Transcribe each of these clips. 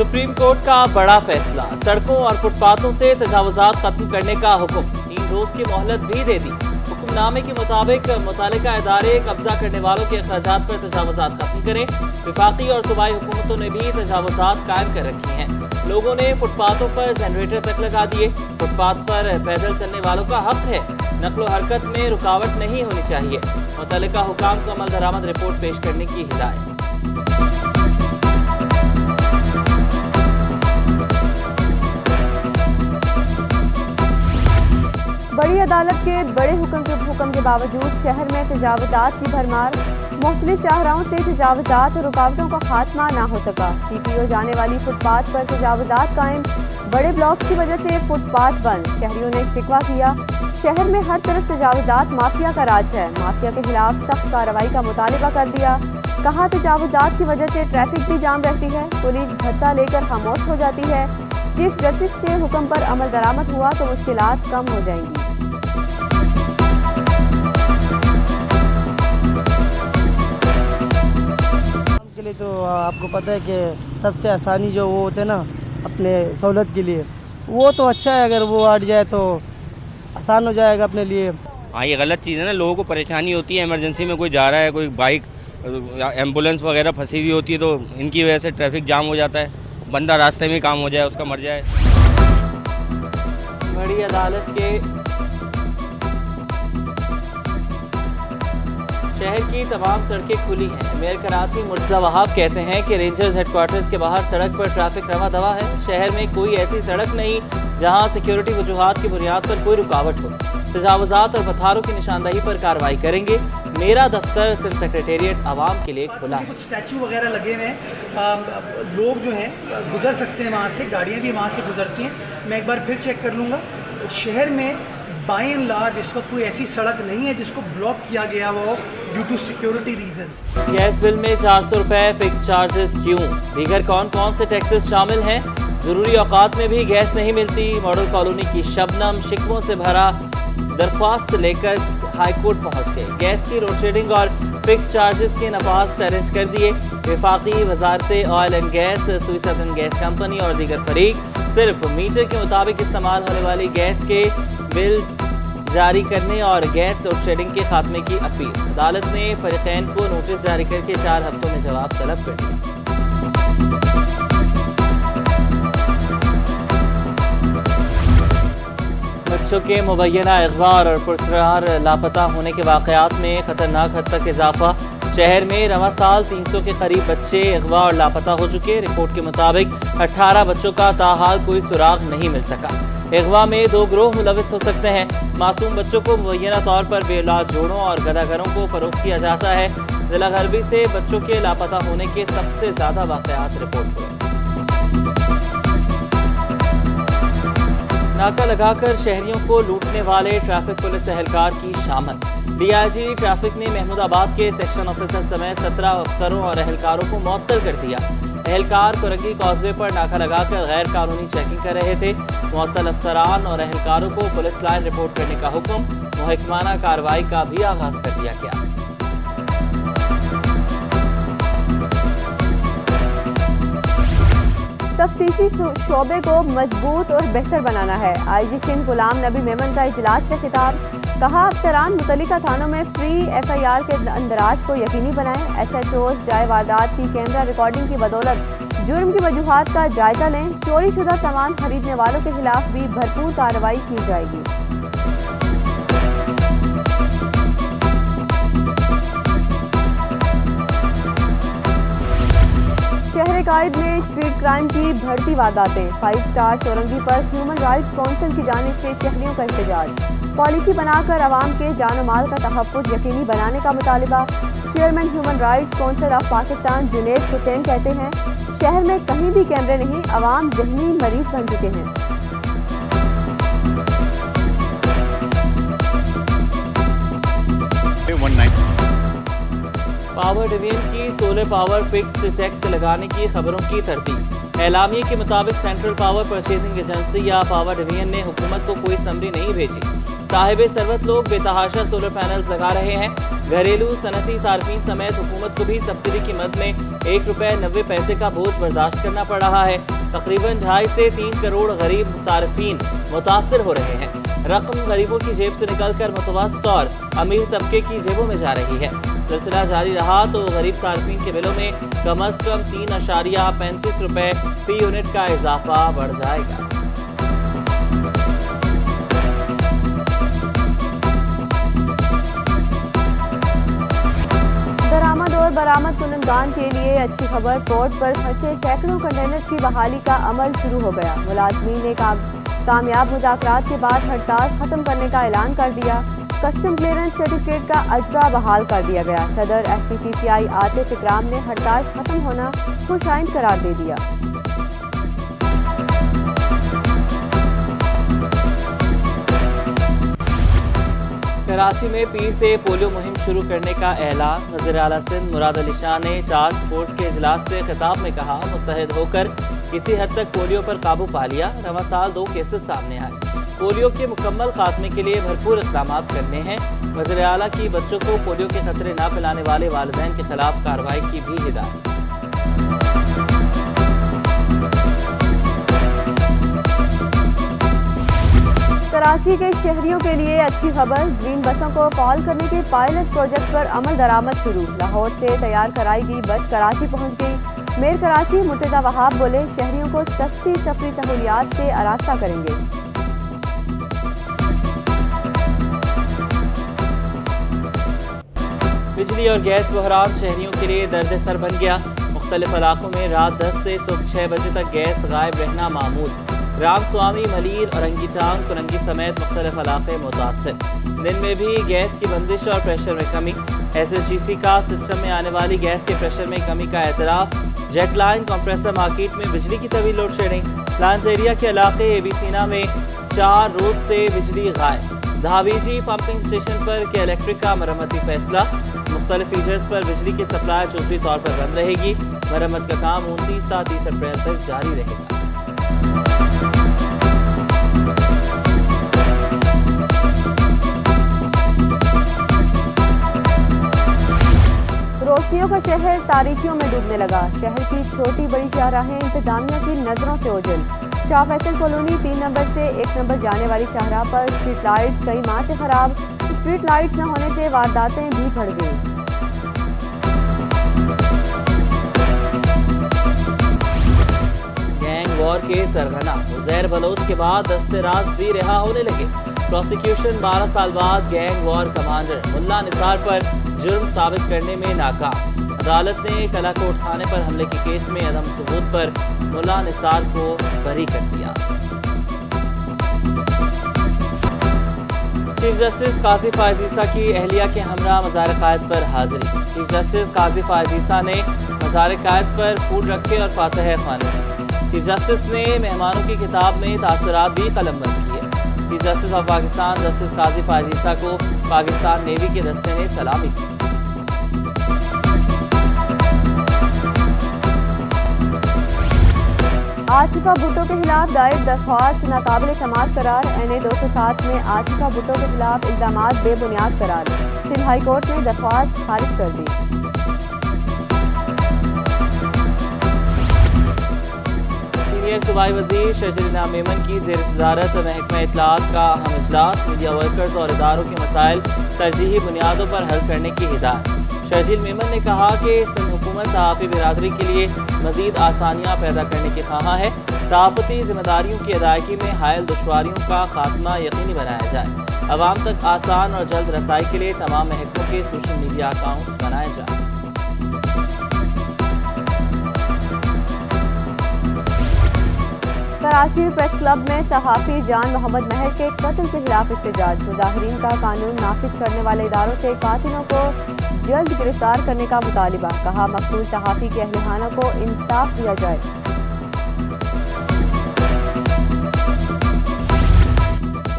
Supreme court का बड़ा फैसला, सड़कों और फुटपाथों से तजावुजात खत्म करने का हुक्म, 3 रोज की मोहलत भी दे दी। हुक्मनामे के मुताबिक मुतालिका इदारे कब्जा करने वालों के अखराजात पर तजावुजात खत्म करें। विफाकी और सूबाई हुकूमतों ने भी तजावुजात कायम कर रखी हैं। लोगों ने फुटपाथों पर जनरेटर तक लगा दिए। फुटपाथ पर पैदल चलने वालों का हक है, नक्लो हरकत में रुकावट नहीं होनी चाहिए। मुतालिका हुकाम को अमल दरामद रिपोर्ट पेश करने की हिदायत। बड़ी अदालत के बड़े हुक्म के बावजूद शहर में तजावुजात की भरमार। मुख्तलिफ शाहराहों से तजावुजात और रुकावटों का खात्मा ना हो सका। TPO जाने वाली फुटपाथ पर तजावुजात कायम। बड़े ब्लॉक्स की वजह से फुटपाथ बंद। शहरियों ने शिकवा किया, शहर में हर तरफ तजावुजात माफिया का राज है। माफिया के खिलाफ सख्त कार्रवाई का मुतालबा कर दिया। कहा तजावुजात की वजह से ट्रैफिक भी जाम रहती है, पुलिस भत्ता लेकर खामोश हो जाती है। चीफ जस्टिस के हुक्म पर अमल दरामद हुआ तो मुश्किलात कम हो जाएंगी। के लिए तो आपको पता है कि सबसे आसानी जो वो होते हैं ना अपने सहूलत के लिए, वो तो अच्छा है। अगर वो हट जाए तो आसान हो जाएगा अपने लिए। हाँ, ये गलत चीज़ है ना, लोगों को परेशानी होती है, इमरजेंसी में कोई जा रहा है, कोई बाइक एम्बुलेंस वगैरह फंसी हुई होती है, तो इनकी वजह से ट्रैफिक जाम हो जाता है। बंदा रास्ते में काम हो जाए, उसका मर जाए। बड़ी अदालत के शहर की तमाम सड़कें खुली हैं। मेयर कराची मुर्तज़ा वहाब कहते हैं कि रेंजर्स हेडक्वार्टर्स के बाहर सड़क पर ट्रैफिक रवा दवा है। शहर में कोई ऐसी सड़क नहीं जहां सिक्योरिटी वजूहात की बुनियाद पर कोई रुकावट हो। तजावुजात और पथारों की निशानदही पर कार्रवाई करेंगे। मेरा दफ्तर सिंध सेक्रेटेरिएट आवाम के लिए खुला है। कुछ स्टैचू वगैरह लगे हुए हैं, लोग जो हैं गुजर सकते हैं वहाँ से, गाड़ियाँ भी वहाँ से गुजरती हैं। मैं एक बार फिर चेक कर लूँगा। शहर में बाय एंड लार्ज इस वक्त कोई ऐसी सड़क नहीं है जिसको ब्लॉक किया गया हो due to security reason. Gas bill में 400 रुपए फिक्स चार्जेस क्यों? दीगर कौन कौन से टैक्सेस शामिल हैं? जरूरी औकात में भी गैस नहीं मिलती। मॉडल कॉलोनी की शबनम शिकवों से भरा दरख्वास्त लेकर हाई कोर्ट पहुंच गए। गैस की लोड शेडिंग और फिक्स चार्जेस के नफाज चैलेंज कर दिए। वफाकी वजारत oil and gas, Swiss urban gas company और दीगर फरीक सिर्फ मीटर के मुताबिक इस्तेमाल होने वाली गैस के बिल जारी करने और गैस लोड शेडिंग के खात्मे की अपील। अदालत ने फरीकैन को नोटिस जारी करके 4 हफ्तों में जवाब तलब कर दिया। बच्चों के मुबैना इग़वा और पुरस्कार लापता होने के वाक़यात में खतरनाक हद तक इजाफा। शहर में रवा साल 300 के करीब बच्चे अगवा और लापता हो चुके। रिपोर्ट के मुताबिक 18 बच्चों का ताहाल कोई सुराग नहीं मिल सका। अगवा में 2 गिरोह मुलविस हो सकते हैं। मासूम बच्चों को मुबैना तौर पर बेऔलाद जोड़ों और गदागरों को फरोख्त किया जाता है। जिला गरबी से बच्चों के लापता होने के सबसे ज्यादा वाक़यात रिपोर्ट हुए। नाका लगाकर शहरियों को लूटने वाले ट्रैफिक पुलिस एहलकार की शामत। DIG ट्रैफिक ने महमूदाबाद के सेक्शन ऑफिसर समेत 17 अफसरों और एहलकारों को मुअत्तल कर दिया। एहलकार कोरंगी कॉजवे पर नाका लगाकर गैर कानूनी चेकिंग कर रहे थे। मुअत्तल अफसरान और एहलकारों को पुलिस लाइन रिपोर्ट करने का हुक्म। मुहकमाना कार्रवाई का भी आगाज कर दिया गया। तफ्तीशी शोबे को मजबूत और बेहतर बनाना है। IG सिंध गुलाम नबी मेमन का इजलास से खिताब। कहा अफसरान मुतल्लिका थानों में फ्री FIR के अंदराज को यकीनी बनाएं। SHOs जाए वारदात की कैमरा रिकॉर्डिंग की बदौलत जुर्म की वजूहात का जायजा लें। चोरी शुदा सामान खरीदने वालों के खिलाफ भी भरपूर कार्रवाई की जाएगी। शहर कायद में स्ट्रीट क्राइम की बढ़ती वारदातें। 5 स्टार चौरंगी पर ह्यूमन राइट्स काउंसिल की जानिब से शहरियों का एहतजाज। पॉलिसी बनाकर आवाम के जान और माल का तहफ़्फ़ुज़ यकीनी बनाने का मुतालिबा। Chairman human rights council of Pakistan Junaid Hussain कहते हैं शहर में कहीं भी कैमरे नहीं, आवाम ज़हनी मरीज बन चुके हैं। पावर डिवीजन की सोलर पावर फिक्स्ड टैक्स लगाने की खबरों की तरतीब। एलामिये के मुताबिक सेंट्रल पावर परचेजिंग एजेंसी या पावर डिवीजन ने हुकूमत को कोई समरी नहीं भेजी। صاحب ثروت لوگ بے تحاشا سولر پینلز لگا رہے ہیں. گھریلو صنعتی صارفین سمیت حکومت کو بھی سبسڈی کی مد میں ₹1.90 کا بوجھ برداشت کرنا پڑ رہا ہے. تقریباً 2.5 سے 3 کروڑ غریب صارفین متاثر ہو رہے ہیں. رقم غریبوں کی جیب سے نکل کر متوسط اور امیر طبقے کی جیبوں میں جا رہی ہے. سلسلہ جاری رہا تو غریب صارفین کے بلوں میں کم از کم ₹3.35 فی یونٹ کا اضافہ بڑھ جائے گا. درآمد اور برآمد کنندگان کے لیے اچھی خبر. پورٹ پر پھنسے سینکڑوں کنٹینر کی بحالی کا عمل شروع ہو گیا. ملازمین نے کامیاب مذاکرات کے بعد ہڑتال ختم کرنے کا اعلان کر دیا. کسٹم کلیئرنس سرٹیفکیٹ کا اجرا بحال کر دیا گیا. صدر FPCCI عاطف اکرام نے ہڑتال ختم ہونا خوش آئند قرار دے دیا. کراچی میں پیر سے پولیو مہم شروع کرنے کا اعلان. وزیر اعلیٰ سندھ مراد علی شاہ نے ٹاسک فورس کے اجلاس سے خطاب میں کہا متحد ہو کر کسی حد تک پولیو پر قابو پا لیا. رواں سال 2 کیسز سامنے آئے. پولیو کے مکمل خاتمے کے لیے بھرپور اقدامات کرنے ہیں. وزیر اعلیٰ کی بچوں کو پولیو کے خطرے نہ پلانے والے والدین کے خلاف کارروائی کی بھی ہدایت. کراچی کے شہریوں کے لیے اچھی خبر. گرین بسوں کو فعال کرنے کے پائلٹ پروجیکٹ پر عمل درآمد شروع. لاہور سے تیار کرائی گئی بس کراچی پہنچ گئی. میئر کراچی مرتضی وہاب بولے شہریوں کو سستی سفری سہولیات سے آراستہ کریں گے. بجلی اور گیس بحران شہریوں کے لیے درد سر بن گیا. مختلف علاقوں میں رات 10 سے صبح 6 بجے تک گیس غائب رہنا معمول. رام سوامی، ملیر، اورنگی ٹانگ، کرنگی سمیت مختلف علاقے متاثر. دن میں بھی گیس کی بندش اور پریشر میں کمی. SHGC کا سسٹم میں آنے والی گیس کے پریشر میں کمی کا اعتراف. جیٹ لائن کمپریسر مارکیٹ میں بجلی کی طویل لوڈ شیڈنگ. لائنز ایریا کے علاقے AB سینا میں 4 روز سے بجلی غائب. دھاویجی پمپنگ اسٹیشن پر کے الیکٹرک کا مرمتی فیصلہ. مختلف فیچرز پر بجلی کی سپلائی جزوی طور پر بند رہے گی. مرمت کا کام 29 تا 30 اپریل تک جاری رہے گا. روشنیوں کا شہر تاریکیوں میں ڈوبنے لگا. شہر کی چھوٹی بڑی شاہراہیں انتظامیہ کی نظروں سے اوجھل. شاہ فیصل کالونی 3 نمبر سے 1 نمبر جانے والی شاہراہ پر اسٹریٹ لائٹس کئی ماہ سے خراب. اسٹریٹ لائٹس نہ ہونے سے وارداتیں بھی بڑھ گئیں. گینگ وار کے سرغنہ عزیر بلوچ کے بعد دستے راز بھی رہا ہونے لگے. پروسیکیوشن 12 سال بعد گینگ وار کمانڈر ملا نثار پر جرم ثابت کرنے میں ناکام. عدالت نے کلا کوٹ تھانے پر حملے کے کیس میں عدم ثبوت پر ملا نثار کو بری کر دیا. چیف جسٹس قاضی فائز عیسیٰ کی اہلیہ کے ہمراہ مزار قائد پر حاضری. چیف جسٹس قاضی فائز عیسیٰ نے مزار قائد پر پھول رکھے اور فاتحہ خوانی. چیف جسٹس نے مہمانوں کی کتاب میں تاثرات بھی قلم بند کیے. Chief justice of Pakistan justice قاضی فائز عیسیٰ کو پاکستان نیوی کے دستے نے سلامی کی. آصفہ بھٹو کے خلاف دائر درخواست ناقابل سماعت قرار. NA 207 میں آصفہ بھٹو کے خلاف الزامات بے بنیاد قرار. سندھ ہائی کورٹ نے درخواست خارج کر دی. سینئر صوبائی وزیر شرجیل انعام میمن کی زیر صدارت محکمہ اطلاعات کا اہم اجلاس. میڈیا ورکرز اور اداروں کے مسائل ترجیحی بنیادوں پر حل کرنے کی ہدایت. شرجیل میمن نے کہا کہ سندھ حکومت صحافی برادری کے لیے مزید آسانیاں پیدا کرنے کی خواہاں ہے. صحافتی ذمہ داریوں کی ادائیگی میں حائل دشواریوں کا خاتمہ یقینی بنایا جائے. عوام تک آسان اور جلد رسائی کے لیے تمام محکموں کے سوشل میڈیا اکاؤنٹ بنائے جائیں. کراچی پریس کلب میں صحافی جان محمد مہر کے قتل کے خلاف احتجاج. مظاہرین کا قانون نافذ کرنے والے اداروں سے قاتلوں کو جلد گرفتار کرنے کا مطالبہ. کہا مقتول صحافی کے اہل خانہ کو انصاف دیا جائے.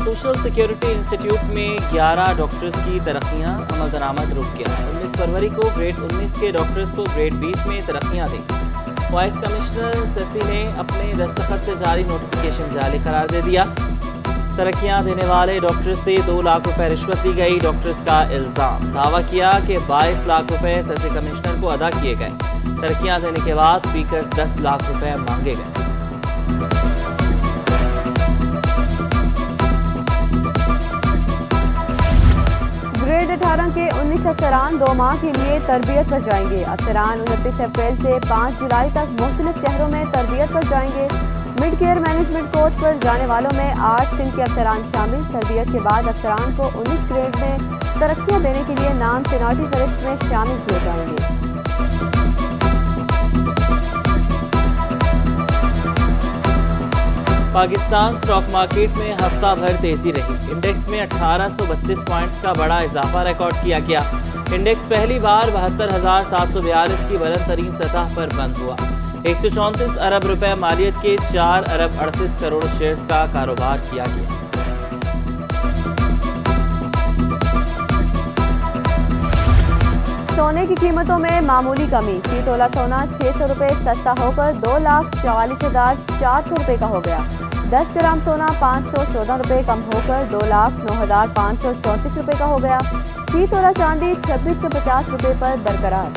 سوشل سیکیورٹی انسٹیٹیوٹ میں 11 ڈاکٹرز کی ترقیاں. عمل درآمد رک گیا. 19 فروری کو گریڈ 19 کے ڈاکٹرز کو گریڈ 20 میں ترقیاں دیں. وائس کمشنر سیسی نے اپنے دستخط سے جاری نوٹیفیکیشن جعلی قرار دے دیا. तरक्कियां देने वाले डॉक्टर से 2 लाख रुपए रिश्वत ली गई। डॉक्टर्स का इल्जाम, दावा किया कि 22 लाख रुपए सेक्रेटरी कमिश्नर को अदा किए गए। तरक्कियां देने के बाद स्पीकर 10 लाख रुपए मांगे गए। ग्रेड 18 के 19 अफसरान 2 माह के लिए तरबियत पर जाएंगे। अफसरान 29 अप्रैल से 5 जुलाई तक मुख्तलिफ शहरों में तरबियत पर जाएंगे। मिड केयर मैनेजमेंट कोर्स पर जाने वालों में 8 सिंध के अफसरान शामिल। तरबियत के बाद अफसरान को 19 ग्रेड में तरक्कियां देने के लिए नाम सीनियरिटी फहरिस्त में शामिल किए जाएंगे। पाकिस्तान स्टॉक मार्केट में हफ्ता भर तेजी रही। इंडेक्स में 1832 पॉइंट्स का बड़ा इजाफा रिकॉर्ड किया गया। इंडेक्स पहली बार 72,742 की बुलंद तरीन सतह पर बंद हुआ। 134 अरब रुपए मालियत के 4 अरब 38 करोड़ शेयर्स का कारोबार किया गया। सोने की कीमतों में मामूली कमी। फी तोला सोना 600 रुपये सस्ता होकर 2,44,400 रुपये का हो गया। 10 ग्राम सोना 514 रुपये कम होकर 2,09,534 रुपये का हो गया। फी तोला चांदी 2650 रुपये पर बरकरार।